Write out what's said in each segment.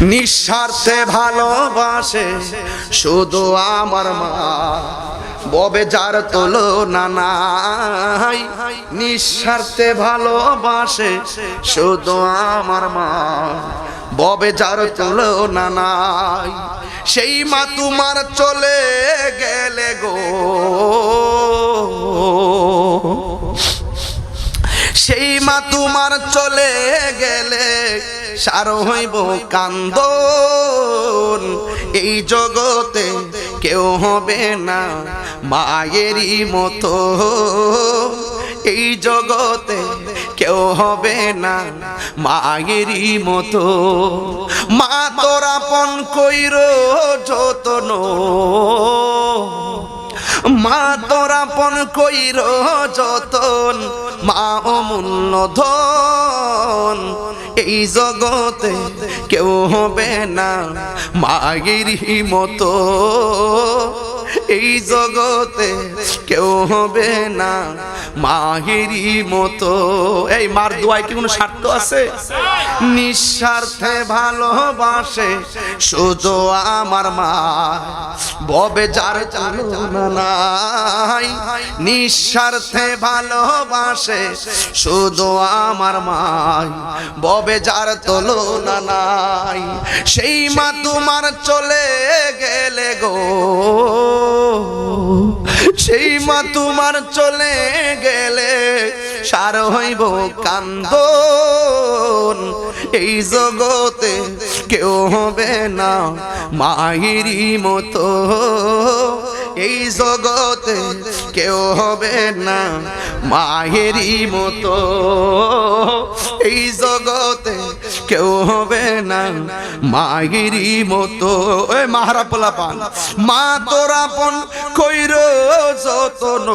নিঃস্বার্থে ভালোবাসে শুধু আমার মা, ববে যার তুলনা নাই। নিঃস্বার্থে ভালোবাসে শুধু আমার মা, ববে যার তুলনা নাই। সেই মা তোমার চলে গেলে গো, সেই মা তোমার চলে গেলে সার হইব কান্দন। এই জগতে কেউ হবে না মায়েরই মতো, এই জগতে কেউ হবে না মায়েরই মতো। মা তোর আপন কইর যতন, মা তোর আপন কইর যতন, মা অমূল্য ধন। এই জগতে কেউ হবে না মায়েরই মতো, এই জগতে কেউ হবে না মায়েরই মতো। এই মার দোয়ায় কি কোনো স্বার্থ আছে? নিঃস্বার্থে ভালোবাসে শুধু আমার মা, ববে যার তুলনা নাই। নিঃস্বার্থে ভালোবাসে শুধু আমার মা, ববে যার তুলনা নাই। সেই মা তোমার চলে গেলে গো, সেই মা তোমার চলে গেলে সার হইব কান্দন। এই জগতে কেউ হবে না মায়েরই মতো, এই জগতে কেউ হবে না মায়েরই মতো, এই জগতে কেউ হবে না মায়েরই মতো। ওই মাহারা পোলা পান, মা তোর আপন কইর যতন,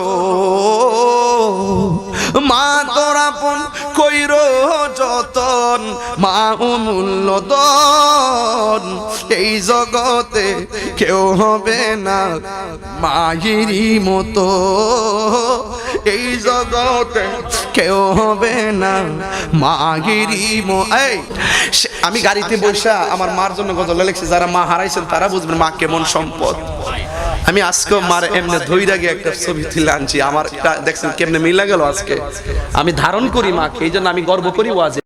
মা তোর আপন কইর যতন, মা অমূল্য ধন। এই জগতে কেউ হবে না মায়েরই মতো, এই জগতে কেউ হবে না মায়েরই মতো। এই আমি গাড়িতে বসে আমার মার জন্য গজল লিখছি, যারা মা হারাইছেন তারা বুঝবেন মা কেমন সম্পদ। আমি আজকে মার এমনি ধইরা গিয়ে একটা ছবি তুলে আনছি, আমার দেখছেন কেমনে মিলা গেল। আজকে আমি ধারণ করি মাকে, এই জন্য আমি গর্ব করি ওয়াজে।